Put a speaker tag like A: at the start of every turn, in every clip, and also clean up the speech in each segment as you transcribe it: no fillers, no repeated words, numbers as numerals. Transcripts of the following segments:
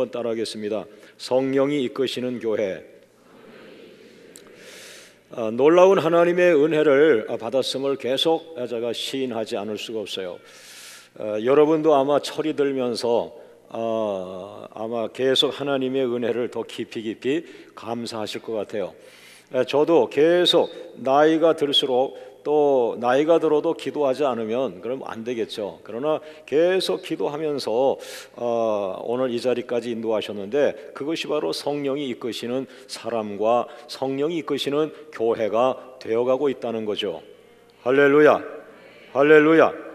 A: 한번 따라하겠습니다. 성령이 이끄시는 교회. 놀라운 하나님의 은혜를 받았음을 계속 제가 시인하지 않을 수가 없어요. 여러분도 아마 철이 들면서 아마 계속 하나님의 은혜를 더 깊이 감사하실 것 같아요. 저도 계속 나이가 들수록 또 나이가 들어도 기도하지 않으면 그럼 안 되겠죠. 그러나 계속 기도하면서 오늘 이 자리까지 인도하셨는데, 그것이 바로 성령이 이끄시는 사람과 성령이 이끄시는 교회가 되어가고 있다는 거죠. 할렐루야, 할렐루야.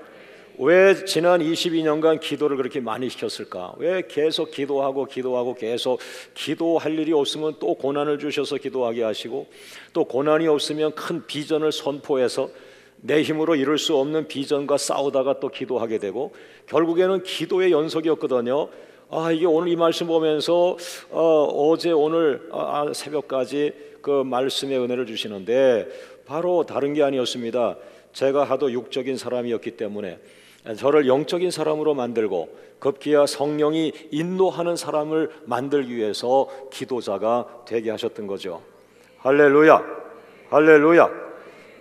A: 왜 지난 22년간 기도를 그렇게 많이 시켰을까? 왜 계속 기도하고 계속 기도할 일이 없으면 또 고난을 주셔서 기도하게 하시고, 또 고난이 없으면 큰 비전을 선포해서 내 힘으로 이룰 수 없는 비전과 싸우다가 또 기도하게 되고, 결국에는 기도의 연속이었거든요. 이게 오늘 이 말씀 보면서 어제 오늘 새벽까지 그 말씀의 은혜를 주시는데, 바로 다른 게 아니었습니다. 제가 하도 육적인 사람이었기 때문에 저를 영적인 사람으로 만들고 급기야 성령이 인도하는 사람을 만들기 위해서 기도자가 되게 하셨던 거죠. 할렐루야, 할렐루야.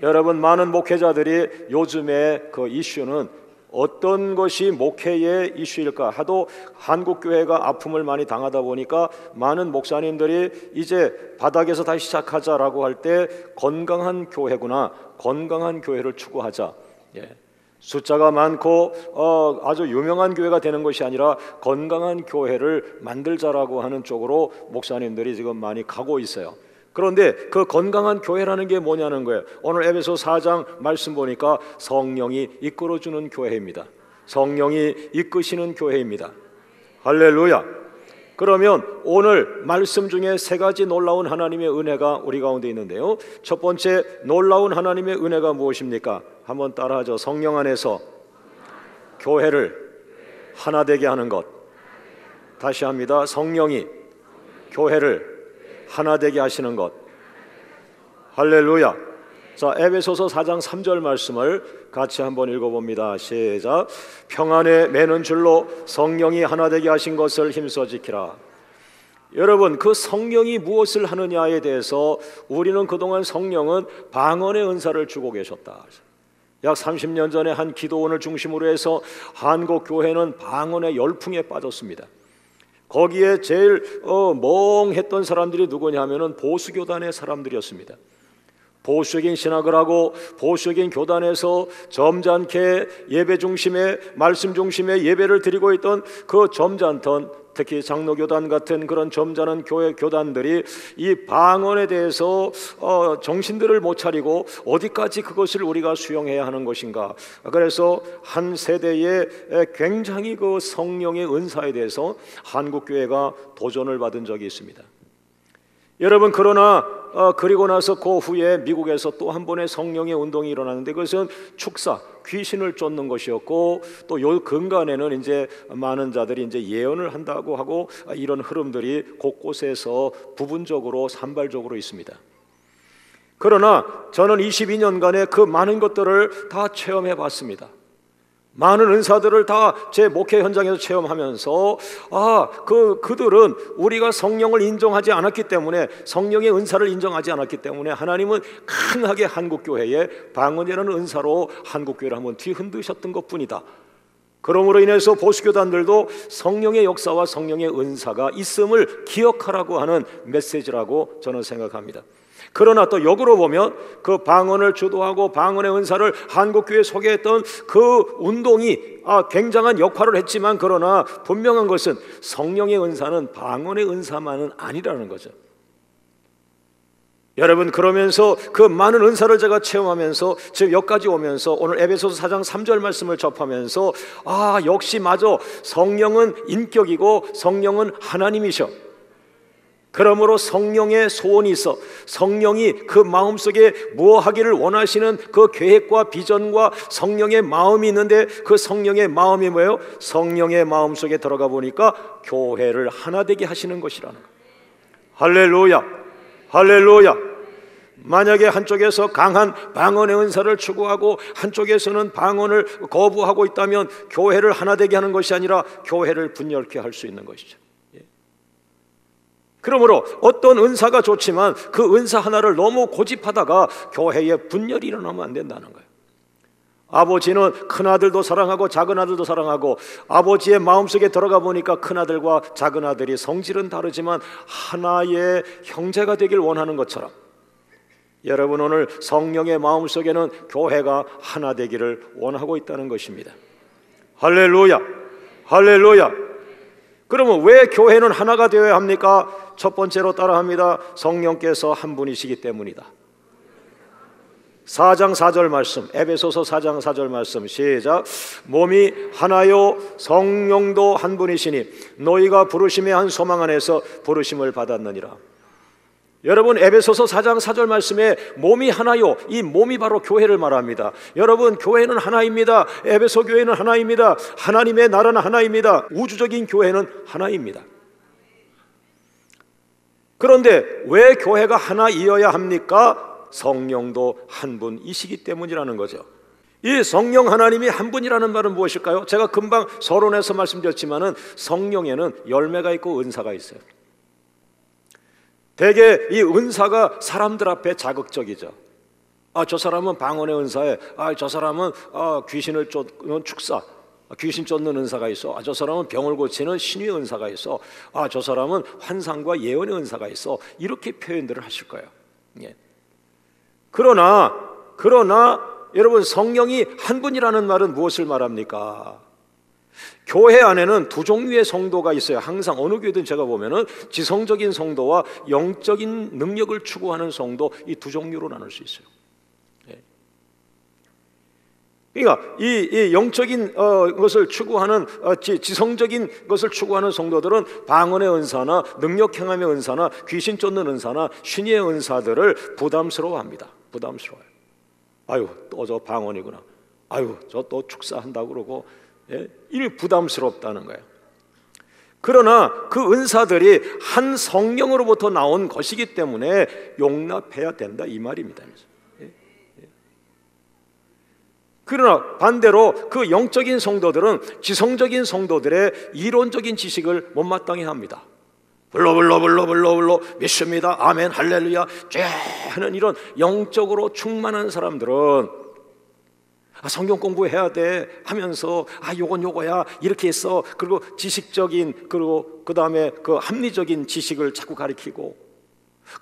A: 여러분, 많은 목회자들이 요즘에 그 이슈는 어떤 것이 목회의 이슈일까 하도 한국교회가 아픔을 많이 당하다 보니까 많은 목사님들이 이제 바닥에서 다시 시작하자라고 할 때 건강한 교회구나, 건강한 교회를 추구하자. 숫자가 많고 아주 유명한 교회가 되는 것이 아니라 건강한 교회를 만들자라고 하는 쪽으로 목사님들이 지금 많이 가고 있어요. 그런데 그 건강한 교회라는 게 뭐냐는 거예요. 오늘 에베소 4장 말씀 보니까 성령이 이끌어주는 교회입니다. 성령이 이끄시는 교회입니다. 할렐루야. 그러면 오늘 말씀 중에 세 가지 놀라운 하나님의 은혜가 우리 가운데 있는데요, 첫 번째 놀라운 하나님의 은혜가 무엇입니까? 한번 따라하죠. 성령 안에서 교회를 하나 되게 하는 것. 다시 합니다. 성령이 교회를 하나 되게 하시는 것. 할렐루야. 자, 에베소서 4장 3절 말씀을 같이 한번 읽어봅니다. 시작. 평안에 매는 줄로 성령이 하나 되게 하신 것을 힘써 지키라. 여러분, 그 성령이 무엇을 하느냐에 대해서 우리는 그동안 성령은 방언의 은사를 주고 계셨다. 약 30년 전에 한 기도원을 중심으로 해서 한국 교회는 방언의 열풍에 빠졌습니다. 거기에 제일 멍했던 사람들이 누구냐 하면은 보수교단의 사람들이었습니다. 보수적인 신학을 하고 보수적인 교단에서 점잖게 예배 중심에, 말씀 중심에 예배를 드리고 있던 그 점잖던, 특히 장로교단 같은 그런 점잖은 교회 교단들이 이 방언에 대해서 정신들을 못 차리고 어디까지 그것을 우리가 수용해야 하는 것인가. 그래서 한 세대에 굉장히 그 성령의 은사에 대해서 한국교회가 도전을 받은 적이 있습니다. 여러분, 그러나 그리고 나서 그 후에 미국에서 또 한 번의 성령의 운동이 일어났는데, 그것은 축사, 귀신을 쫓는 것이었고, 또 요 근간에는 이제 많은 자들이 이제 예언을 한다고 하고, 이런 흐름들이 곳곳에서 부분적으로 산발적으로 있습니다. 그러나 저는 22년간의 그 많은 것들을 다 체험해 봤습니다. 많은 은사들을 다 제 목회 현장에서 체험하면서 그들은 우리가 성령을 인정하지 않았기 때문에, 성령의 은사를 인정하지 않았기 때문에 하나님은 강하게 한국교회에 방언이라는 은사로 한국교회를 한번 뒤흔드셨던 것뿐이다. 그러므로 인해서 보수교단들도 성령의 역사와 성령의 은사가 있음을 기억하라고 하는 메시지라고 저는 생각합니다. 그러나 또 역으로 보면 그 방언을 주도하고 방언의 은사를 한국교회에 소개했던 그 운동이 굉장한 역할을 했지만, 그러나 분명한 것은 성령의 은사는 방언의 은사만은 아니라는 거죠. 여러분, 그러면서 그 많은 은사를 제가 체험하면서 지금 여기까지 오면서 오늘 에베소서 4장 3절 말씀을 접하면서 역시 맞아, 성령은 인격이고 성령은 하나님이셔. 그러므로 성령의 소원이 있어, 성령이 그 마음속에 뭐 하기를 원하시는 그 계획과 비전과 성령의 마음이 있는데, 그 성령의 마음이 뭐예요? 성령의 마음속에 들어가 보니까 교회를 하나 되게 하시는 것이라는 거예요. 할렐루야, 할렐루야. 만약에 한쪽에서 강한 방언의 은사를 추구하고 한쪽에서는 방언을 거부하고 있다면 교회를 하나 되게 하는 것이 아니라 교회를 분열케 할 수 있는 것이죠. 그러므로 어떤 은사가 좋지만 그 은사 하나를 너무 고집하다가 교회에 분열이 일어나면 안 된다는 거예요. 아버지는 큰아들도 사랑하고 작은아들도 사랑하고, 아버지의 마음속에 들어가 보니까 큰아들과 작은아들이 성질은 다르지만 하나의 형제가 되길 원하는 것처럼, 여러분 오늘 성령의 마음속에는 교회가 하나 되기를 원하고 있다는 것입니다. 할렐루야, 할렐루야. 그러면 왜 교회는 하나가 되어야 합니까? 첫 번째로 따라합니다. 성령께서 한 분이시기 때문이다. 4장 4절 말씀, 에베소서 4장 4절 말씀 시작. 몸이 하나요 성령도 한 분이시니 너희가 부르심의 한 소망 안에서 부르심을 받았느니라. 여러분, 에베소서 4장 4절 말씀에 몸이 하나요, 이 몸이 바로 교회를 말합니다. 여러분, 교회는 하나입니다. 에베소 교회는 하나입니다. 하나님의 나라는 하나입니다. 우주적인 교회는 하나입니다. 그런데 왜 교회가 하나이어야 합니까? 성령도 한 분이시기 때문이라는 거죠. 이 성령 하나님이 한 분이라는 말은 무엇일까요? 제가 금방 서론에서 말씀드렸지만은 성령에는 열매가 있고 은사가 있어요. 대개 이 은사가 사람들 앞에 자극적이죠. 저 사람은 방언의 은사에, 저 사람은 귀신을 쫓는 축사, 귀신 쫓는 은사가 있어. 저 사람은 병을 고치는 신유의 은사가 있어. 저 사람은 환상과 예언의 은사가 있어. 이렇게 표현들을 하실 거예요. 예. 그러나 여러분, 성령이 한 분이라는 말은 무엇을 말합니까? 교회 안에는 두 종류의 성도가 있어요. 항상 어느 교회든 제가 보면은 지성적인 성도와 영적인 능력을 추구하는 성도, 이 두 종류로 나눌 수 있어요. 그러니까 이 영적인 것을 추구하는 지성적인 것을 추구하는 성도들은 방언의 은사나 능력 행함의 은사나 귀신 쫓는 은사나 신의 은사들을 부담스러워합니다. 부담스러워요. 아유, 또 저 방언이구나. 아유, 저 또 축사한다고 그러고, 이 부담스럽다는 거예요. 그러나 그 은사들이 한 성령으로부터 나온 것이기 때문에 용납해야 된다, 이 말입니다. 그러나 반대로 그 영적인 성도들은 지성적인 성도들의 이론적인 지식을 못마땅해 합니다. 불러 믿습니다, 아멘, 할렐루야 쫙 하는 이런 영적으로 충만한 사람들은 성경 공부해야 돼 하면서 요건 요거야 이렇게 해서, 그리고 지식적인, 그리고 그 다음에 그 합리적인 지식을 자꾸 가리키고,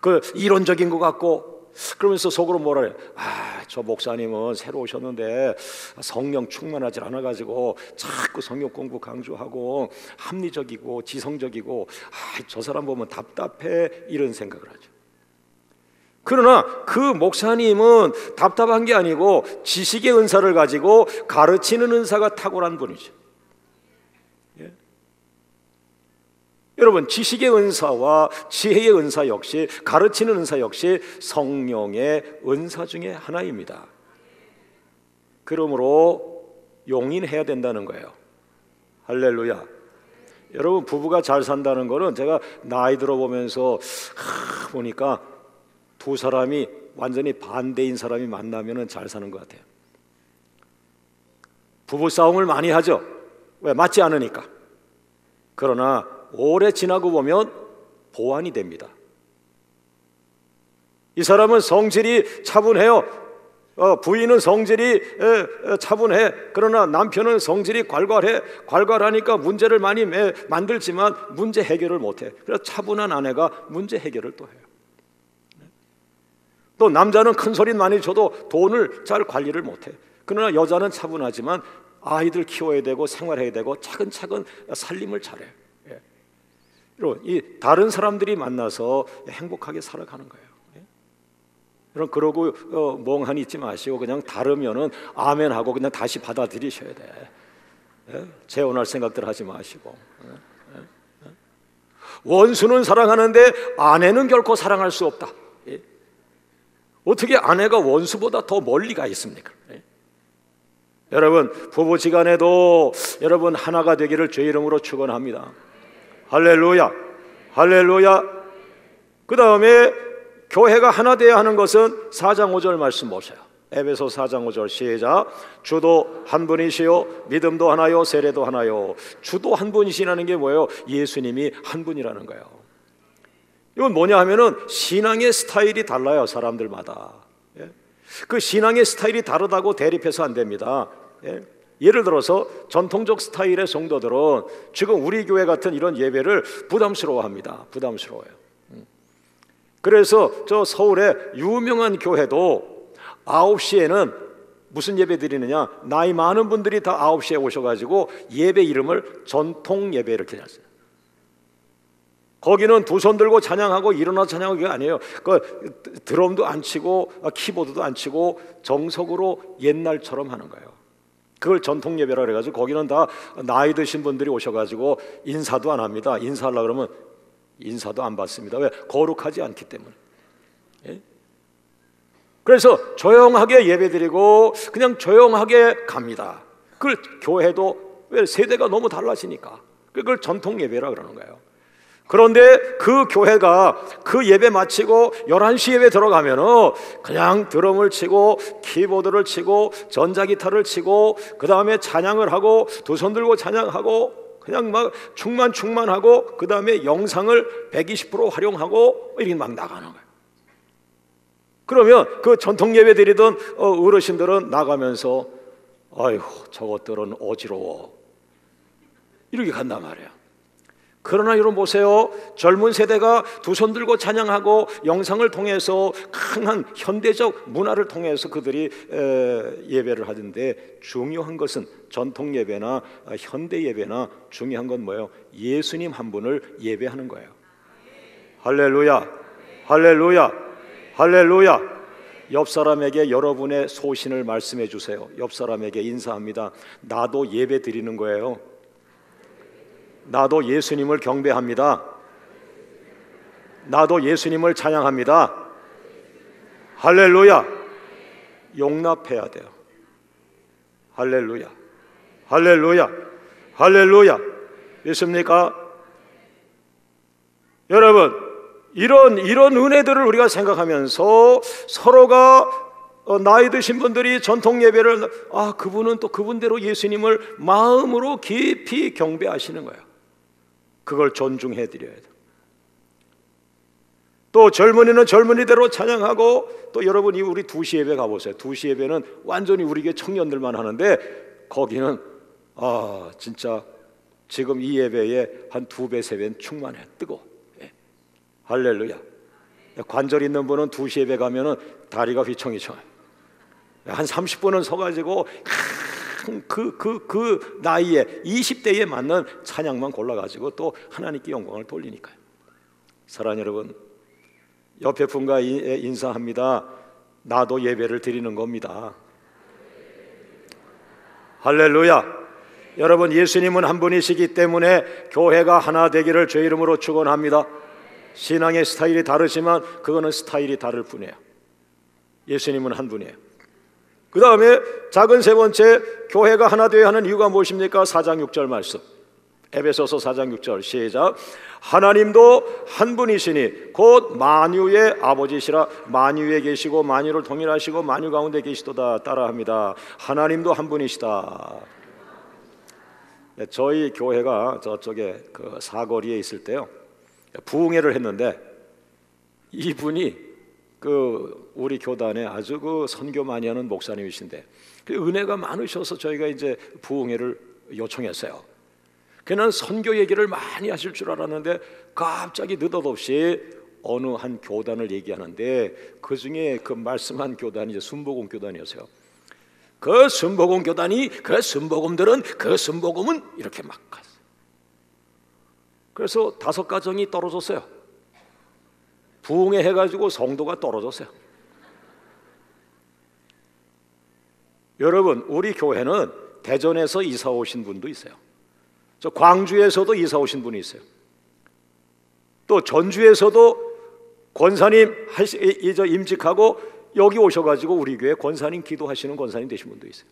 A: 그 이론적인 것 같고, 그러면서 속으로 뭐라 그래? 저 목사님은 새로 오셨는데 성령 충만하지 않아가지고 자꾸 성경 공부 강조하고 합리적이고 지성적이고, 저 사람 보면 답답해, 이런 생각을 하죠. 그러나 그 목사님은 답답한 게 아니고 지식의 은사를 가지고 가르치는 은사가 탁월한 분이죠. 여러분, 지식의 은사와 지혜의 은사 역시, 가르치는 은사 역시 성령의 은사 중에 하나입니다. 그러므로 용인해야 된다는 거예요. 할렐루야. 여러분, 부부가 잘 산다는 거는 제가 나이 들어보면서 보니까 두 사람이 완전히 반대인 사람이 만나면 잘 사는 것 같아요. 부부 싸움을 많이 하죠. 왜? 맞지 않으니까. 그러나 오래 지나고 보면 보완이 됩니다. 이 사람은 성질이 차분해요. 부인은 성질이 차분해. 그러나 남편은 성질이 괄괄하니까 문제를 많이 만들지만 문제 해결을 못해. 그래서 차분한 아내가 문제 해결을 또 해요. 또 남자는 큰 소리 많이 쳐도 돈을 잘 관리를 못해. 그러나 여자는 차분하지만 아이들 키워야 되고 생활해야 되고 차근차근 살림을 잘해. 이 다른 사람들이 만나서 행복하게 살아가는 거예요. 여러분, 그러고 멍하니 있지 마시고 그냥 다르면은 아멘하고 그냥 다시 받아들이셔야 돼. 재혼할 생각들 하지 마시고. 원수는 사랑하는데 아내는 결코 사랑할 수 없다. 어떻게 아내가 원수보다 더 멀리 가 있습니까? 여러분, 부부지간에도 여러분 하나가 되기를 주의 이름으로 축원합니다. 할렐루야, 할렐루야. 그 다음에 교회가 하나 되어야 하는 것은 4장 5절 말씀 보세요. 에베소 4장 5절 시작. 주도 한 분이시요 믿음도 하나요 세례도 하나요. 주도 한 분이시라는 게 뭐예요? 예수님이 한 분이라는 거예요. 이건 뭐냐 하면은 신앙의 스타일이 달라요, 사람들마다. 예? 그 신앙의 스타일이 다르다고 대립해서 안 됩니다. 예? 예를 들어서 전통적 스타일의 성도들은 지금 우리 교회 같은 이런 예배를 부담스러워합니다. 부담스러워요. 그래서 저 서울의 유명한 교회도 9시에는 무슨 예배 드리느냐, 나이 많은 분들이 다 9시에 오셔가지고 예배 이름을 전통 예배 이렇게 놨어요. 거기는 두 손 들고 찬양하고 일어나 찬양하는 게 아니에요. 그 드럼도 안 치고 키보드도 안 치고 정석으로 옛날처럼 하는 거예요. 그걸 전통 예배라 그래가지고 거기는 다 나이 드신 분들이 오셔가지고 인사도 안 합니다. 인사하려고 그러면 인사도 안 받습니다. 왜? 거룩하지 않기 때문에. 예? 그래서 조용하게 예배드리고 그냥 조용하게 갑니다. 그걸 교회도 왜? 세대가 너무 달라지니까 그걸 전통 예배라 그러는 거예요. 그런데 그 교회가 그 예배 마치고 11시 예배 들어가면은 그냥 드럼을 치고 키보드를 치고 전자기타를 치고 그 다음에 찬양을 하고 두 손 들고 찬양하고 그냥 막 충만하고 그 다음에 영상을 120% 활용하고 이렇게 막 나가는 거예요. 그러면 그 전통 예배 드리던 어르신들은 나가면서 아이고 저것들은 어지러워 이렇게 간단 말이에요. 그러나 여러분 보세요. 젊은 세대가 두 손 들고 찬양하고 영상을 통해서 강한 현대적 문화를 통해서 그들이 예배를 하던데 중요한 것은 전통 예배나 현대 예배나 중요한 건 뭐예요? 예수님 한 분을 예배하는 거예요. 할렐루야, 할렐루야, 할렐루야. 옆 사람에게 여러분의 소신을 말씀해 주세요. 옆 사람에게 인사합니다. 나도 예배 드리는 거예요. 나도 예수님을 경배합니다. 나도 예수님을 찬양합니다. 할렐루야. 용납해야 돼요. 할렐루야, 할렐루야, 할렐루야. 믿습니까? 여러분, 이런 은혜들을 우리가 생각하면서 서로가 나이 드신 분들이 전통 예배를 그분은 또 그분대로 예수님을 마음으로 깊이 경배하시는 거예요. 그걸 존중해 드려야 돼요. 또 젊은이는 젊은이대로 찬양하고 또 여러분이 우리 2시 예배 가보세요. 2시 예배는 완전히 우리 교회 청년들만 하는데 거기는 진짜 지금 이 예배에 한 2배 3배는 충만해. 뜨거워. 예. 할렐루야. 관절 있는 분은 2시 예배 가면은 다리가 휘청휘청해. 한 30분은 서가지고 그 나이에 20대에 맞는 찬양만 골라가지고 또 하나님께 영광을 돌리니까요. 사랑하는 여러분, 옆에 분과 인사합니다. 나도 예배를 드리는 겁니다. 할렐루야. 여러분, 예수님은 한 분이시기 때문에 교회가 하나 되기를 주의 이름으로 축원합니다. 신앙의 스타일이 다르지만 그거는 스타일이 다를 뿐이에요. 예수님은 한 분이에요. 그 다음에 작은 세 번째, 교회가 하나 되어야 하는 이유가 무엇입니까? 4장 6절 말씀, 에베소서 4장 6절 시작. 하나님도 한 분이시니 곧 만유의 아버지시라. 만유에 계시고 만유를 통일하시고 만유 가운데 계시도다. 따라합니다. 하나님도 한 분이시다. 저희 교회가 저쪽에 그 사거리에 있을 때요, 부흥회를 했는데 이분이 우리 교단에 아주 선교 많이 하는 목사님이신데 은혜가 많으셔서 저희가 이제 부흥회를 요청했어요. 그는 선교 얘기를 많이 하실 줄 알았는데 갑자기 느닷없이 어느 한 교단을 얘기하는데 그 중에 그 말씀한 교단이 이제 순복음 교단이었어요. 그 순복음 교단이 그 순복음들은 그 순복음은 이렇게 막 갔어요. 그래서 5가정이 떨어졌어요. 부흥회 해가지고 성도가 떨어졌어요. 여러분, 우리 교회는 대전에서 이사 오신 분도 있어요. 저 광주에서도 이사 오신 분이 있어요. 또 전주에서도 권사님 임직하고 여기 오셔가지고 우리 교회 권사님 기도하시는 권사님 되신 분도 있어요.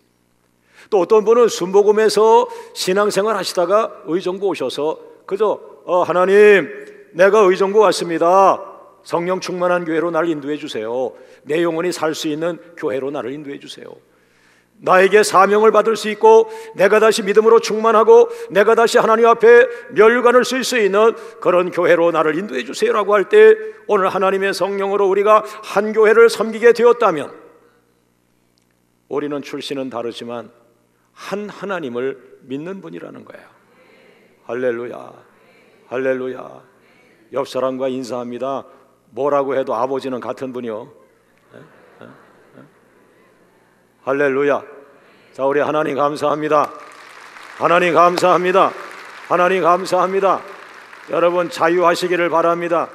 A: 또 어떤 분은 순복음에서 신앙생활 하시다가 의정부 오셔서 그저 하나님, 내가 의정부 왔습니다. 성령 충만한 교회로 나를 인도해 주세요. 내 영혼이 살 수 있는 교회로 나를 인도해 주세요. 나에게 사명을 받을 수 있고 내가 다시 믿음으로 충만하고 내가 다시 하나님 앞에 멸관을 쓸 수 있는 그런 교회로 나를 인도해 주세요라고 할 때, 오늘 하나님의 성령으로 우리가 한 교회를 섬기게 되었다면 우리는 출신은 다르지만 한 하나님을 믿는 분이라는 거예요. 할렐루야, 할렐루야. 옆 사람과 인사합니다. 뭐라고 해도 아버지는 같은 분이요. 할렐루야. 자, 우리 하나님 감사합니다. 하나님 감사합니다. 하나님 감사합니다. 여러분 자유하시기를 바랍니다.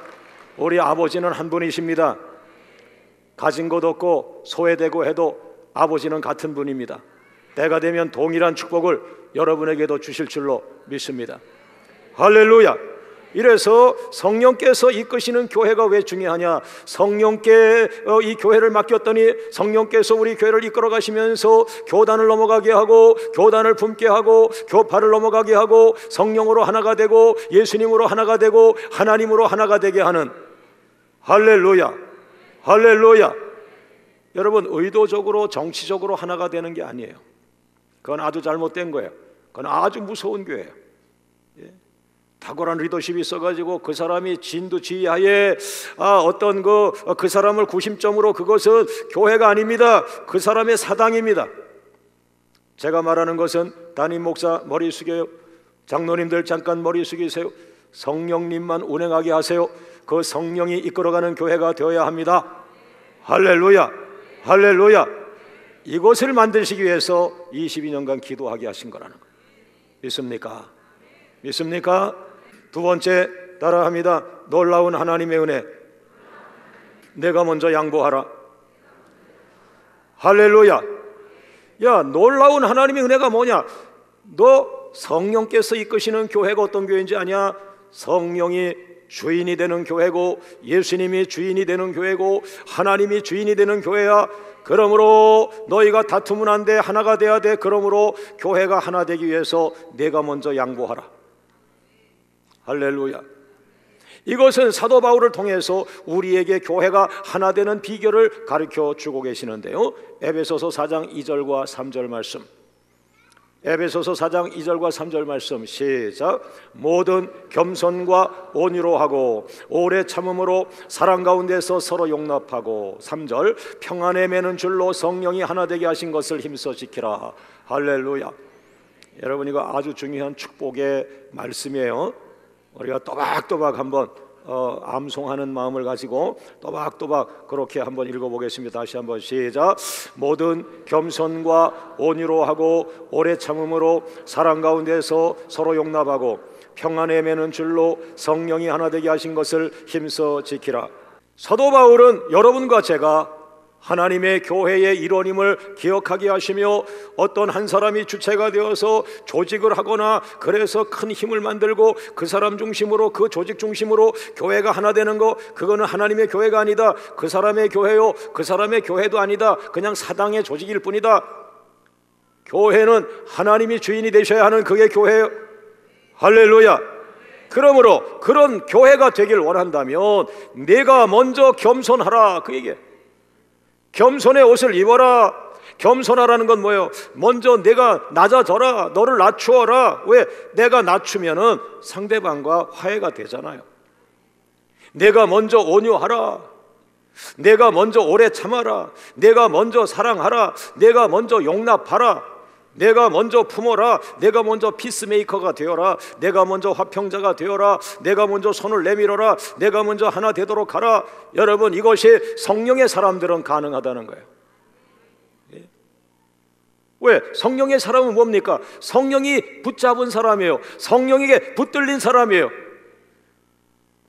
A: 우리 아버지는 한 분이십니다. 가진 것 없고 소외되고 해도 아버지는 같은 분입니다. 때가 되면 동일한 축복을 여러분에게도 주실 줄로 믿습니다. 할렐루야. 이래서 성령께서 이끄시는 교회가 왜 중요하냐? 성령께 이 교회를 맡겼더니 성령께서 우리 교회를 이끌어 가시면서 교단을 넘어가게 하고 교단을 품게 하고 교파를 넘어가게 하고 성령으로 하나가 되고 예수님으로 하나가 되고 하나님으로 하나가 되게 하는, 할렐루야, 할렐루야. 여러분 의도적으로 정치적으로 하나가 되는 게 아니에요. 그건 아주 잘못된 거예요. 그건 아주 무서운 교회예요. 탁월한 리더십이 있어가지고 그 사람이 진두지휘하에 어떤 그 사람을 구심점으로, 그것은 교회가 아닙니다. 그 사람의 사당입니다. 제가 말하는 것은 담임 목사 머리 숙여요. 장로님들 잠깐 머리 숙이세요. 성령님만 운행하게 하세요. 그 성령이 이끌어가는 교회가 되어야 합니다. 할렐루야, 할렐루야. 이것을 만드시기 위해서 22년간 기도하게 하신 거라는 거예요. 믿습니까? 믿습니까? 두 번째 따라합니다. 놀라운 하나님의 은혜. 내가 먼저 양보하라. 할렐루야. 야, 놀라운 하나님의 은혜가 뭐냐? 너 성령께서 이끄시는 교회가 어떤 교회인지 아냐? 성령이 주인이 되는 교회고 예수님이 주인이 되는 교회고 하나님이 주인이 되는 교회야. 그러므로 너희가 다투면 안 돼. 하나가 돼야 돼. 그러므로 교회가 하나 되기 위해서 내가 먼저 양보하라. 할렐루야. 이것은 사도 바울을 통해서 우리에게 교회가 하나 되는 비결을 가르쳐 주고 계시는데요. 에베소서 4장 2절과 3절 말씀. 에베소서 4장 2절과 3절 말씀 시작. 모든 겸손과 온유로 하고 오래 참음으로 사랑 가운데서 서로 용납하고, 3절 평안에 매는 줄로 성령이 하나 되게 하신 것을 힘써 지키라. 할렐루야. 여러분 이거 아주 중요한 축복의 말씀이에요. 우리가 또박또박 한번 암송하는 마음을 가지고 또박또박 그렇게 한번 읽어보겠습니다. 다시 한번 시작. 모든 겸손과 온유로 하고 오래 참음으로 사랑 가운데서 서로 용납하고 평안에 매는 줄로 성령이 하나 되게 하신 것을 힘써 지키라. 사도 바울은 여러분과 제가 하나님의 교회의 일원임을 기억하게 하시며, 어떤 한 사람이 주체가 되어서 조직을 하거나 그래서 큰 힘을 만들고 그 사람 중심으로, 그 조직 중심으로 교회가 하나 되는 거, 그거는 하나님의 교회가 아니다. 그 사람의 교회요, 그 사람의 교회도 아니다. 그냥 사당의 조직일 뿐이다. 교회는 하나님이 주인이 되셔야 하는 그게 교회예요. 할렐루야. 그러므로 그런 교회가 되길 원한다면 내가 먼저 겸손하라, 그 얘기예요. 겸손의 옷을 입어라. 겸손하라는 건 뭐예요? 먼저 내가 낮아져라. 너를 낮추어라. 왜? 내가 낮추면은 상대방과 화해가 되잖아요. 내가 먼저 온유하라. 내가 먼저 오래 참아라. 내가 먼저 사랑하라. 내가 먼저 용납하라. 내가 먼저 품어라. 내가 먼저 피스메이커가 되어라. 내가 먼저 화평자가 되어라. 내가 먼저 손을 내밀어라. 내가 먼저 하나 되도록 하라. 여러분 이것이 성령의 사람들은 가능하다는 거예요. 왜? 성령의 사람은 뭡니까? 성령이 붙잡은 사람이에요. 성령에게 붙들린 사람이에요.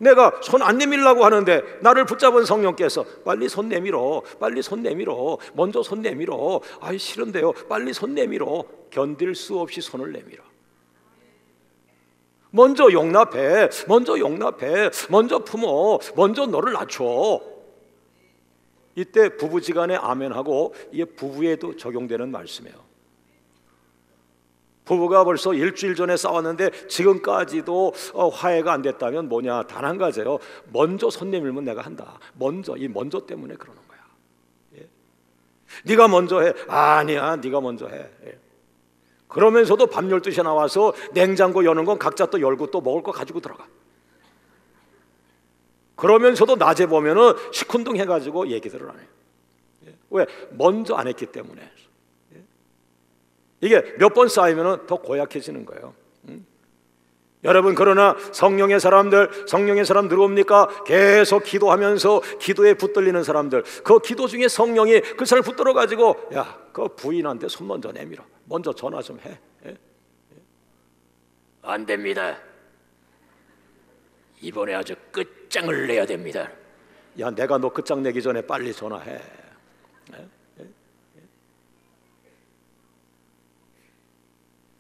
A: 내가 손 안 내밀라고 하는데 나를 붙잡은 성령께서 빨리 손 내밀어, 빨리 손 내밀어, 먼저 손 내밀어. 아이 싫은데요, 빨리 손 내밀어. 견딜 수 없이 손을 내밀어. 먼저 용납해, 먼저 용납해, 먼저 품어, 먼저 너를 낮춰. 이때 부부지간에 아멘하고, 이게 부부에도 적용되는 말씀이에요. 부부가 벌써 일주일 전에 싸웠는데 지금까지도 화해가 안 됐다면 뭐냐? 단 한 가지예요. 먼저 손 내밀면 내가 한다. 먼저, 이 먼저 때문에 그러는 거야. 예. 네가 먼저 해. 아니야, 네가 먼저 해. 그러면서도 밤 12시에 나와서 냉장고 여는 건 각자 또 열고 또 먹을 거 가지고 들어가. 그러면서도 낮에 보면은 시큰둥해가지고 얘기들을 안 해요. 왜? 먼저 안 했기 때문에. 이게 몇 번 쌓이면은 더 고약해지는 거예요. 여러분, 그러나 성령의 사람들 뭡니까? 계속 기도하면서 기도에 붙들리는 사람들, 그 기도 중에 성령이 그 사람을 붙들어 가지고, 야, 그 부인한테 손 먼저 내밀어, 먼저 전화 좀 해. 안 됩니다. 이번에 아주 끝장을 내야 됩니다. 야, 내가 너 끝장내기 전에 빨리 전화해.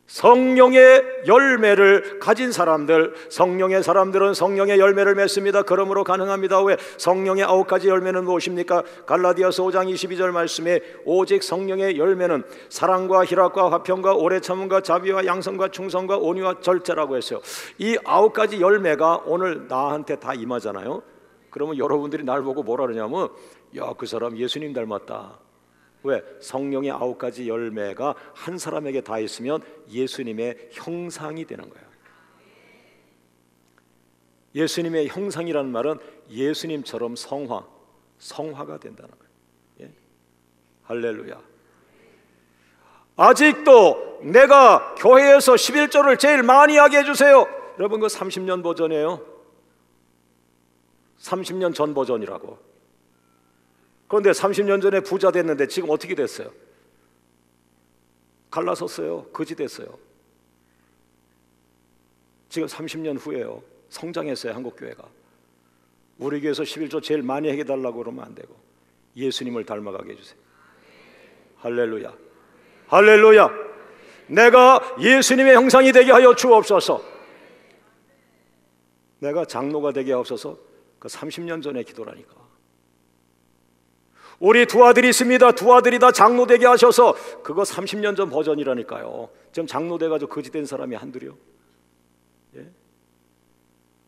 A: 성령의 열매를 가진 사람들, 성령의 사람들은 성령의 열매를 맺습니다. 그러므로 가능합니다. 왜? 성령의 9가지 열매는 무엇입니까? 갈라디아서 5장 22절 말씀에 오직 성령의 열매는 사랑과 희락과 화평과 오래 참음과 자비와 양성과 충성과 온유와 절제라고 했어요. 이 9가지 열매가 오늘 나한테 다 임하잖아요. 그러면 여러분들이 날 보고 뭐라 그러냐면, 야, 그 사람 예수님 닮았다. 왜? 성령의 9가지 열매가 한 사람에게 다 있으면 예수님의 형상이 되는 거예요. 예수님의 형상이라는 말은 예수님처럼 성화가 된다는 거예요. 할렐루야. 아직도 내가 교회에서 11조를 제일 많이 하게 해주세요. 여러분, 그 30년 버전이에요. 30년 전 버전이라고. 그런데 30년 전에 부자 됐는데 지금 어떻게 됐어요? 갈라섰어요. 거지 됐어요. 지금 30년 후에요. 성장했어요. 한국교회가. 우리 교회에서 11조 제일 많이 해달라고 그러면 안 되고 예수님을 닮아가게 해주세요. 할렐루야. 할렐루야. 내가 예수님의 형상이 되게 하여 주옵소서. 내가 장로가 되게 하옵소서. 그 30년 전에 기도라니까. 우리 두 아들이 있습니다. 두 아들이 다 장로 되게 하셔서 그거 30년 전 버전이라니까요. 지금 장로 돼가지고 거지 된 사람이 한둘이요.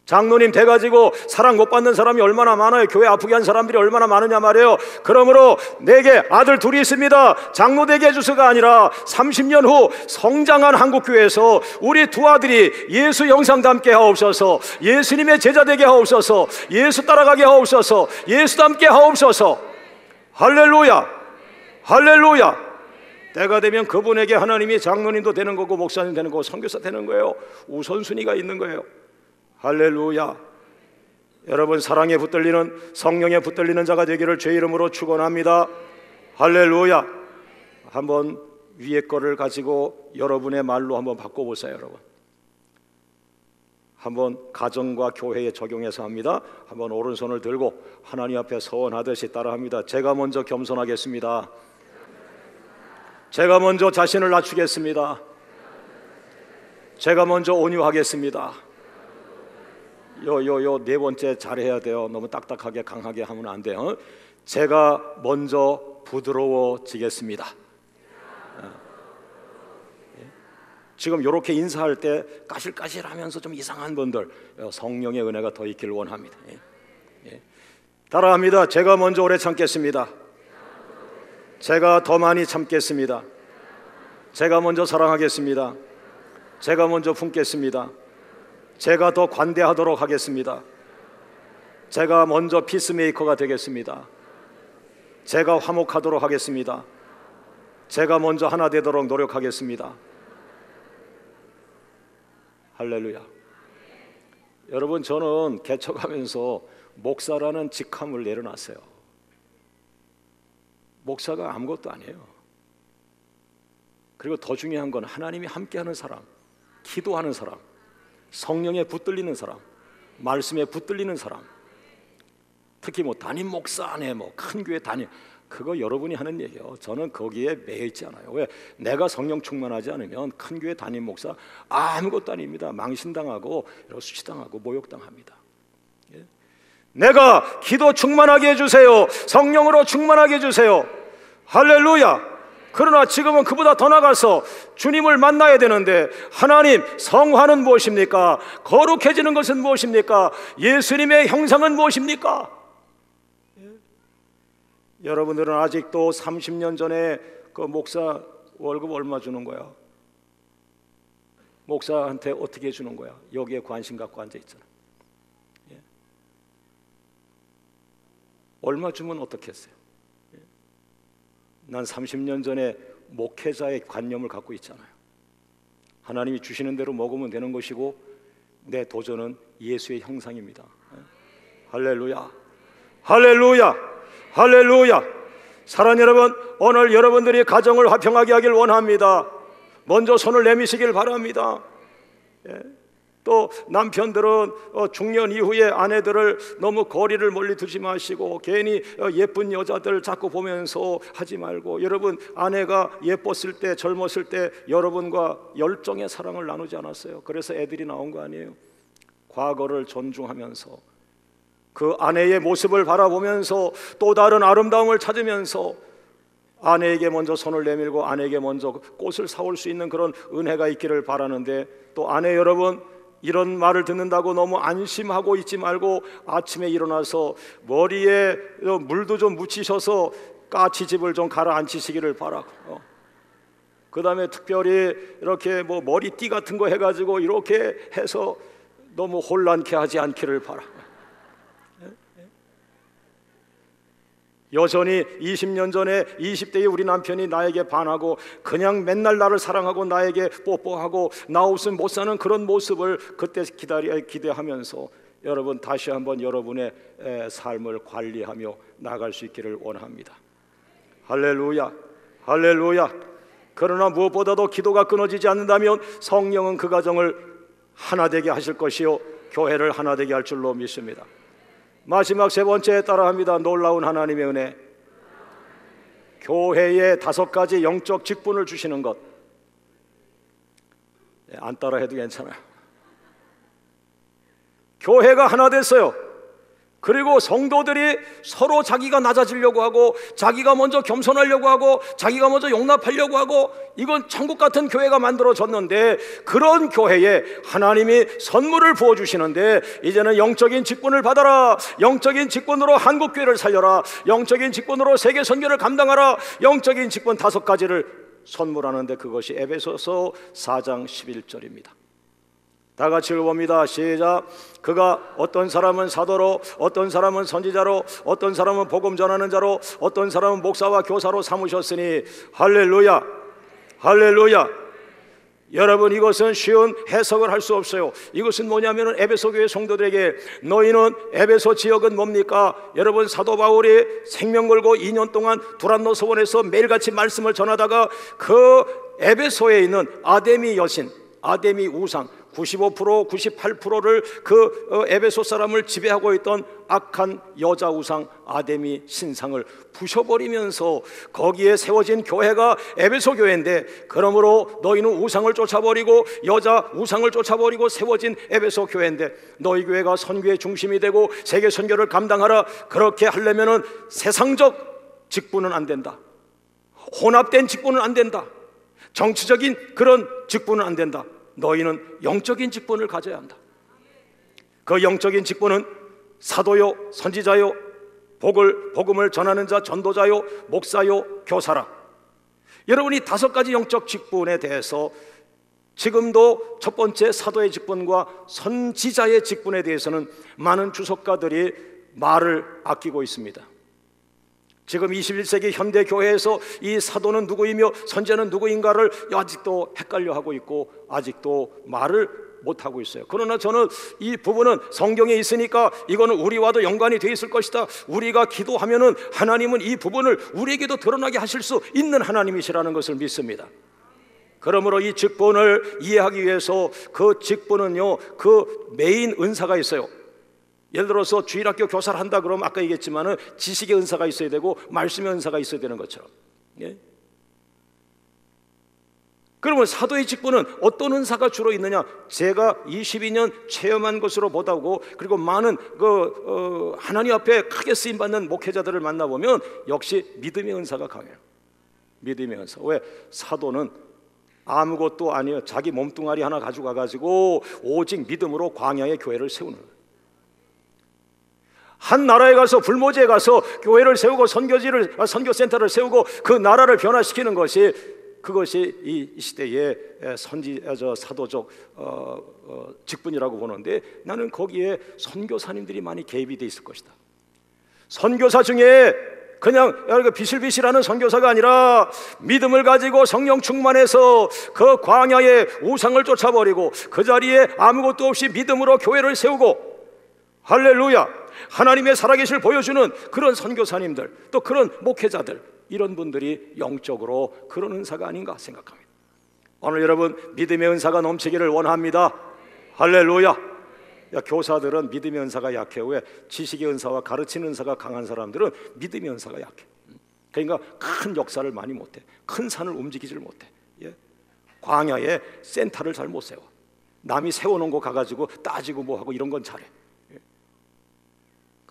A: 장로님 돼가지고 사랑 못 받는 사람이 얼마나 많아요. 교회 아프게 한 사람들이 얼마나 많으냐 말이에요. 그러므로 내게 아들 둘이 있습니다. 장로 되게 해주서가 아니라 30년 후 성장한 한국교회에서 우리 두 아들이 예수 형상 닮게 하옵소서. 예수님의 제자 되게 하옵소서. 예수 따라가게 하옵소서. 예수 닮게 하옵소서. 할렐루야. 할렐루야. 때가 되면 그분에게 하나님이 장로님도 되는 거고 목사님 되는 거고 선교사 되는 거예요. 우선순위가 있는 거예요. 할렐루야. 여러분, 사랑에 붙들리는, 성령에 붙들리는 자가 되기를 주의 이름으로 축원합니다. 할렐루야. 한번 위에 거를 가지고 여러분의 말로 한번 바꿔보세요. 여러분, 한번 가정과 교회에 적용해서 합니다. 한번 오른손을 들고 하나님 앞에 서원하듯이 따라합니다. 제가 먼저 겸손하겠습니다. 제가 먼저 자신을 낮추겠습니다. 제가 먼저 온유하겠습니다. 요 네 번째 잘해야 돼요. 너무 딱딱하게 강하게 하면 안 돼요. 제가 먼저 부드러워지겠습니다. 지금 이렇게 인사할 때 까실까실하면서 좀 이상한 분들, 성령의 은혜가 더 있기를 원합니다. 따라합니다. 제가 먼저 오래 참겠습니다. 제가 더 많이 참겠습니다. 제가 먼저 사랑하겠습니다. 제가 먼저 품겠습니다. 제가 더 관대하도록 하겠습니다. 제가 먼저 피스메이커가 되겠습니다. 제가 화목하도록 하겠습니다. 제가 먼저 하나 되도록 노력하겠습니다. 할렐루야. 여러분, 저는 개척하면서 목사라는 직함을 내려놨어요. 목사가 아무것도 아니에요. 그리고 더 중요한 건 하나님이 함께하는 사람, 기도하는 사람, 성령에 붙들리는 사람, 말씀에 붙들리는 사람. 특히 뭐 담임 목사 안에 뭐 큰 교회 담임, 그거 여러분이 하는 얘기예요. 저는 거기에 매여 있지 않아요. 왜? 내가 성령 충만하지 않으면 큰 교회 담임 목사 아무것도 아닙니다. 망신당하고 수치당하고 모욕당합니다. 내가 기도 충만하게 해주세요. 성령으로 충만하게 해주세요. 할렐루야. 그러나 지금은 그보다 더 나가서 주님을 만나야 되는데, 하나님, 성화는 무엇입니까? 거룩해지는 것은 무엇입니까? 예수님의 형상은 무엇입니까? 여러분들은 아직도 30년 전에 그 목사 월급 얼마 주는 거야? 목사한테 어떻게 주는 거야? 여기에 관심 갖고 앉아 있잖아. 예. 얼마 주면 어떻겠어요? 예. 난 30년 전에 목회자의 관념을 갖고 있잖아요. 하나님이 주시는 대로 먹으면 되는 것이고 내 도전은 예수의 형상입니다. 예. 할렐루야, 할렐루야, 할렐루야. 사랑하는 여러분, 오늘 여러분들이 가정을 화평하게 하길 원합니다. 먼저 손을 내미시길 바랍니다. 예. 또 남편들은 중년 이후에 아내들을 너무 거리를 멀리 두지 마시고 괜히 예쁜 여자들 자꾸 보면서 하지 말고, 여러분 아내가 예뻤을 때, 젊었을 때 여러분과 열정의 사랑을 나누지 않았어요? 그래서 애들이 나온 거 아니에요? 과거를 존중하면서 그 아내의 모습을 바라보면서 또 다른 아름다움을 찾으면서 아내에게 먼저 손을 내밀고 아내에게 먼저 꽃을 사올 수 있는 그런 은혜가 있기를 바라는데, 또 아내 여러분, 이런 말을 듣는다고 너무 안심하고 있지 말고 아침에 일어나서 머리에 물도 좀 묻히셔서 까치집을 좀 가라앉히시기를 바라고, 그 다음에 특별히 이렇게 뭐 머리띠 같은 거 해가지고 이렇게 해서 너무 혼란케 하지 않기를 바라. 여전히 20년 전에 20대의 우리 남편이 나에게 반하고 그냥 맨날 나를 사랑하고 나에게 뽀뽀하고 나 없으면 못 사는 그런 모습을 그때 기대하면서 여러분 다시 한번 여러분의 삶을 관리하며 나갈 수 있기를 원합니다. 할렐루야, 할렐루야. 그러나 무엇보다도 기도가 끊어지지 않는다면 성령은 그 가정을 하나 되게 하실 것이요 교회를 하나 되게 할 줄로 믿습니다. 마지막 세 번째 따라합니다. 놀라운 하나님의 은혜. 교회에 5가지 영적 직분을 주시는 것. 안 따라해도 괜찮아요. 교회가 하나 됐어요. 그리고 성도들이 서로 자기가 낮아지려고 하고 자기가 먼저 겸손하려고 하고 자기가 먼저 용납하려고 하고, 이건 천국 같은 교회가 만들어졌는데 그런 교회에 하나님이 선물을 부어주시는데, 이제는 영적인 직분을 받아라. 영적인 직분으로 한국교회를 살려라. 영적인 직분으로 세계 선교를 감당하라. 영적인 직분 5가지를 선물하는데 그것이 에베소서 4장 11절입니다 다 같이 읽어봅니다. 시작. 그가 어떤 사람은 사도로, 어떤 사람은 선지자로, 어떤 사람은 복음 전하는 자로, 어떤 사람은 목사와 교사로 삼으셨으니. 할렐루야, 할렐루야. 여러분, 이것은 쉬운 해석을 할 수 없어요. 이것은 뭐냐면 에베소 교회 성도들에게, 너희는 에베소 지역은 뭡니까? 여러분, 사도 바울이 생명 걸고 2년 동안 두란노 서원에서 매일같이 말씀을 전하다가 그 에베소에 있는 아데미 여신, 아데미 우상 95% 98%를 그 에베소 사람을 지배하고 있던 악한 여자 우상 아데미 신상을 부셔버리면서 거기에 세워진 교회가 에베소 교회인데, 그러므로 너희는 우상을 쫓아버리고 여자 우상을 쫓아버리고 세워진 에베소 교회인데 너희 교회가 선교의 중심이 되고 세계 선교를 감당하라. 그렇게 하려면은 세상적 직분은 안 된다. 혼합된 직분은 안 된다. 정치적인 그런 직분은 안 된다. 너희는 영적인 직분을 가져야 한다. 그 영적인 직분은 사도요, 선지자요, 복음을 전하는 자, 전도자요, 목사요, 교사라. 여러분이 5가지 영적 직분에 대해서 지금도 첫 번째 사도의 직분과 선지자의 직분에 대해서는 많은 주석가들이 말을 아끼고 있습니다. 지금 21세기 현대 교회에서 이 사도는 누구이며 선지자는 누구인가를 아직도 헷갈려하고 있고 아직도 말을 못하고 있어요. 그러나 저는 이 부분은 성경에 있으니까 이거는 우리와도 연관이 되어 있을 것이다. 우리가 기도하면은 하나님은 이 부분을 우리에게도 드러나게 하실 수 있는 하나님이시라는 것을 믿습니다. 그러므로 이 직분을 이해하기 위해서 그 직분은요, 그 메인 은사가 있어요. 예를 들어서 주일학교 교사를 한다 그러면 아까 얘기했지만은 지식의 은사가 있어야 되고 말씀의 은사가 있어야 되는 것처럼. 예? 그러면 사도의 직분은 어떤 은사가 주로 있느냐? 제가 22년 체험한 것으로 보다고, 그리고 많은 하나님 앞에 크게 쓰임 받는 목회자들을 만나보면 역시 믿음의 은사가 강해요. 믿음의 은사. 왜? 사도는 아무것도 아니에요. 자기 몸뚱아리 하나 가지고 오직 믿음으로 광야의 교회를 세우는 거예요. 한 나라에 가서 불모지에 가서 교회를 세우고 선교센터를 세우고 그 나라를 변화시키는 것이, 그것이 이 시대의 사도적 직분이라고 보는데, 나는 거기에 선교사님들이 많이 개입이 돼 있을 것이다. 선교사 중에 그냥 비실비실하는 선교사가 아니라 믿음을 가지고 성령 충만해서 그 광야의 우상을 쫓아버리고 그 자리에 아무것도 없이 믿음으로 교회를 세우고, 할렐루야, 하나님의 살아계실 보여주는 그런 선교사님들, 또 그런 목회자들, 이런 분들이 영적으로 그런 은사가 아닌가 생각합니다. 오늘 여러분, 믿음의 은사가 넘치기를 원합니다. 할렐루야. 교사들은 믿음의 은사가 약해. 왜? 지식의 은사와 가르치는 은사가 강한 사람들은 믿음의 은사가 약해. 그러니까 큰 역사를 많이 못해. 큰 산을 움직이질 못해. 광야에 센터를 잘 못 세워. 남이 세워놓은 거 가가지고 따지고 뭐하고 이런 건 잘해.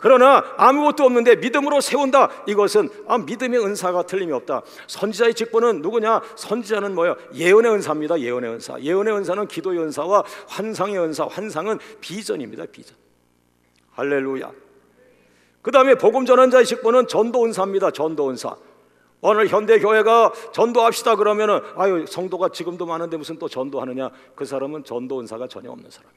A: 그러나 아무것도 없는데 믿음으로 세운다, 이것은 믿음의 은사가 틀림이 없다. 선지자의 직분은 누구냐? 선지자는 뭐예요? 예언의 은사입니다. 예언의 은사. 예언의 은사는 기도의 은사와 환상의 은사. 환상은 비전입니다. 비전. 할렐루야. 그 다음에 복음 전환자의 직분은 전도 은사입니다. 전도 은사. 오늘 현대 교회가 전도합시다 그러면은 성도가 지금도 많은데 무슨 또 전도하느냐? 그 사람은 전도 은사가 전혀 없는 사람.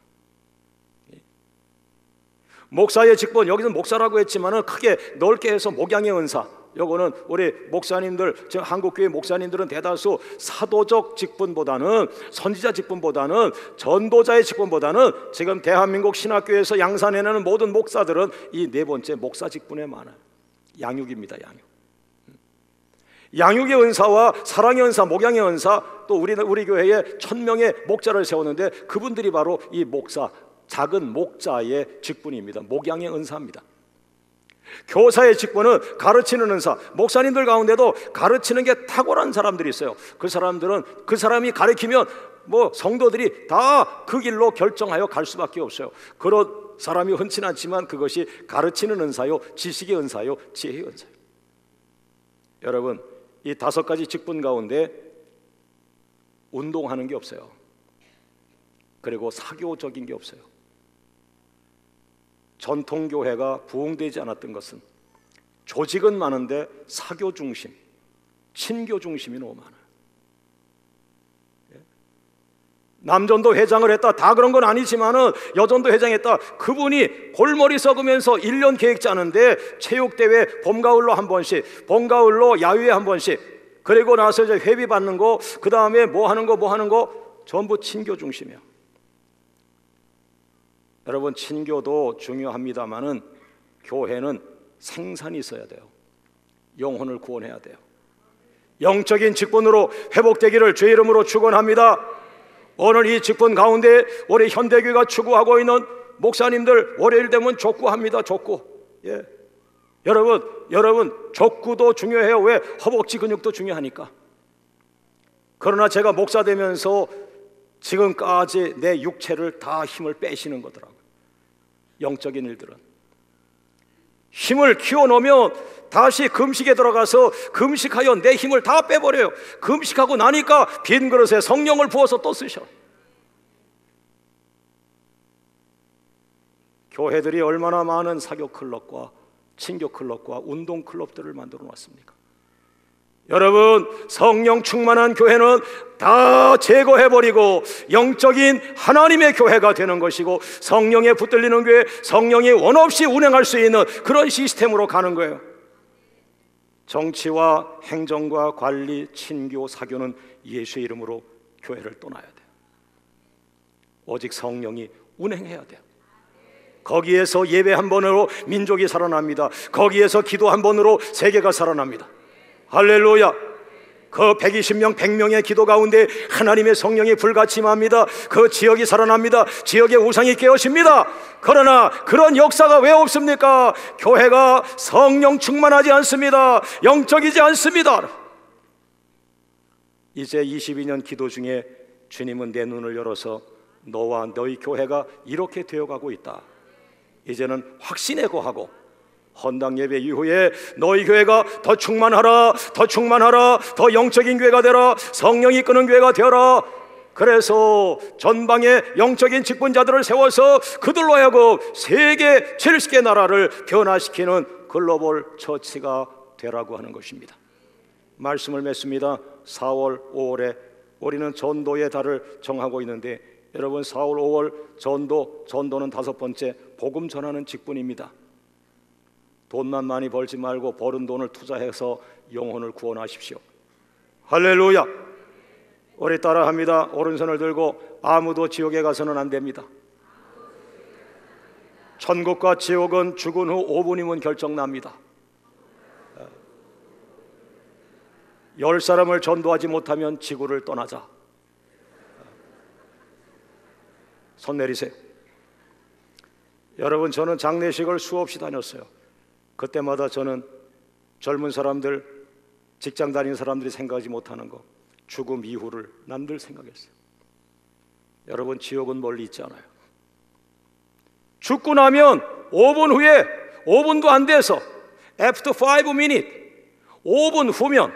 A: 목사의 직분, 여기서 목사라고 했지만은 크게 넓게 해서 목양의 은사. 요거는 우리 목사님들, 지금 한국교회 목사님들은 대다수 사도적 직분보다는, 선지자 직분보다는, 전도자의 직분보다는, 지금 대한민국 신학교에서 양산해내는 모든 목사들은 이 네 번째 목사 직분에 많아요. 양육입니다. 양육. 양육의 은사와 사랑의 은사, 목양의 은사, 또 우리 교회에 1000명의 목자를 세웠는데 그분들이 바로 이 목사, 작은 목자의 직분입니다. 목양의 은사입니다. 교사의 직분은 가르치는 은사. 목사님들 가운데도 가르치는 게 탁월한 사람들이 있어요. 그 사람이 가르치면 성도들이 다 그 길로 결정하여 갈 수밖에 없어요. 그런 사람이 흔치 않지만 그것이 가르치는 은사요, 지식의 은사요, 지혜의 은사요. 여러분, 이 5가지 직분 가운데 운동하는 게 없어요. 그리고 사교적인 게 없어요. 전통교회가 부흥되지 않았던 것은 조직은 많은데 사교 중심, 친교 중심이 너무 많아요. 남전도 회장을 했다, 다 그런 건 아니지만은 여전도 회장했다. 그분이 골머리 썩으면서 1년 계획 짜는데 체육대회 봄가을로 한 번씩, 봄가을로 야유회 한 번씩, 그리고 나서 이제 회비 받는 거, 그 다음에 뭐 하는 거 전부 친교 중심이에요. 여러분, 친교도 중요합니다만은 교회는 생산이 있어야 돼요. 영혼을 구원해야 돼요. 영적인 직분으로 회복되기를 주의 이름으로 축원합니다. 오늘 이 직분 가운데 우리 현대교회가 추구하고 있는 목사님들, 월요일 되면 족구합니다. 족구. 여러분 족구도 중요해요. 왜? 허벅지 근육도 중요하니까. 그러나 제가 목사 되면서 지금까지 내 육체를 다 힘을 빼시는 거더라고요. 영적인 일들은 힘을 키워놓으면 다시 금식에 들어가서 금식하여 내 힘을 다 빼버려요. 금식하고 나니까 빈 그릇에 성령을 부어서 또 쓰셔. 교회들이 얼마나 많은 사교 클럽과 친교 클럽과 운동 클럽들을 만들어 놨습니까? 여러분, 성령 충만한 교회는 다 제거해버리고 영적인 하나님의 교회가 되는 것이고, 성령에 붙들리는 교회, 성령이 원없이 운행할 수 있는 그런 시스템으로 가는 거예요. 정치와 행정과 관리, 친교, 사교는 예수의 이름으로 교회를 떠나야 돼요. 오직 성령이 운행해야 돼요. 거기에서 예배 한 번으로 민족이 살아납니다. 거기에서 기도 한 번으로 세계가 살아납니다. 할렐루야. 그 120명 100명의 기도 가운데 하나님의 성령이 불같이 임합니다. 그 지역이 살아납니다. 지역의 우상이 깨어집니다. 그러나 그런 역사가 왜 없습니까? 교회가 성령 충만하지 않습니다. 영적이지 않습니다. 이제 22년 기도 중에 주님은 내 눈을 열어서 너와 너희 교회가 이렇게 되어가고 있다. 이제는 확신에 거하고 헌당 예배 이후에 너희 교회가 더 충만하라, 더 영적인 교회가 되라, 성령이 이끄는 교회가 되어라. 그래서 전방에 영적인 직분자들을 세워서 그들로 하여금 세계 70개 나라를 변화시키는 글로벌 처치가 되라고 하는 것입니다. 말씀을 맺습니다. 4월, 5월에 우리는 전도의 달을 정하고 있는데, 여러분 4월, 5월 전도는 5번째 복음 전하는 직분입니다. 돈만 많이 벌지 말고 버는 돈을 투자해서 영혼을 구원하십시오. 할렐루야. 우리 따라합니다. 오른손을 들고 아무도 지옥에 가서는 안 됩니다. 천국과 지옥은 죽은 후 5분이면 결정납니다. 10사람을 전도하지 못하면 지구를 떠나자. 손 내리세요. 여러분, 저는 장례식을 수없이 다녔어요. 그때마다 저는 젊은 사람들, 직장 다니는 사람들이 생각하지 못하는 거, 죽음 이후를 난 늘 생각했어요. 여러분, 지옥은 멀리 있지 않아요. 죽고 나면 5분 후에, 5분도 안 돼서 after 5 minutes, 5분 후면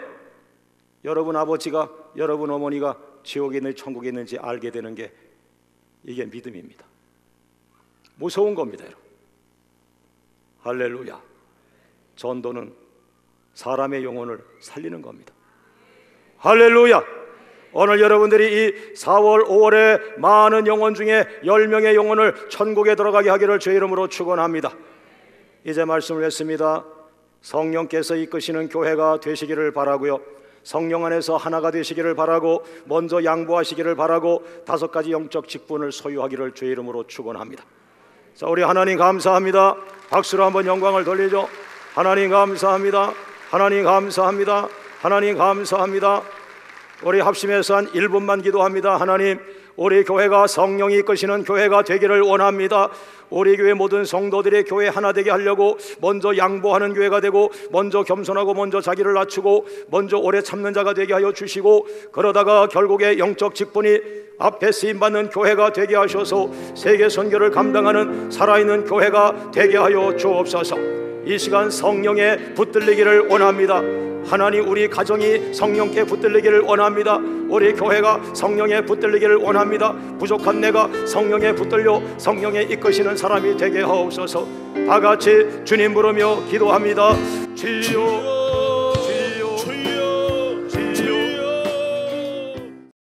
A: 여러분 아버지가, 여러분 어머니가 지옥에 있는지 천국에 있는지 알게 되는 게 이게 믿음입니다. 무서운 겁니다, 여러분. 할렐루야. 전도는 사람의 영혼을 살리는 겁니다. 할렐루야. 오늘 여러분들이 이 4월, 5월에 많은 영혼 중에 10명의 영혼을 천국에 들어가게 하기를 주의 이름으로 축원합니다. 이제 말씀을 했습니다. 성령께서 이끄시는 교회가 되시기를 바라고요, 성령 안에서 하나가 되시기를 바라고, 먼저 양보하시기를 바라고, 5가지 영적 직분을 소유하기를 주의 이름으로 축원합니다. 자, 우리 하나님 감사합니다. 박수로 한번 영광을 돌리죠. 하나님 감사합니다. 하나님 감사합니다. 하나님 감사합니다. 우리 합심해서 한 1분만 기도합니다. 하나님, 우리 교회가 성령이 이끄시는 교회가 되기를 원합니다. 우리 교회 모든 성도들의 교회 하나 되게 하려고 먼저 양보하는 교회가 되고, 먼저 겸손하고, 먼저 자기를 낮추고, 먼저 오래 참는 자가 되게 하여 주시고, 그러다가 결국에 영적 직분이 앞에 쓰임받는 교회가 되게 하셔서 세계 선교를 감당하는 살아있는 교회가 되게 하여 주옵소서. 이 시간 성령에 붙들리기를 원합니다. 하나님, 우리 가정이 성령께 붙들리기를 원합니다. 우리 교회가 성령에 붙들리기를 원합니다. 부족한 내가 성령에 붙들려 성령에 이끄시는 사람이 되게 하옵소서. 다 같이 주님 부르며 기도합니다. 주여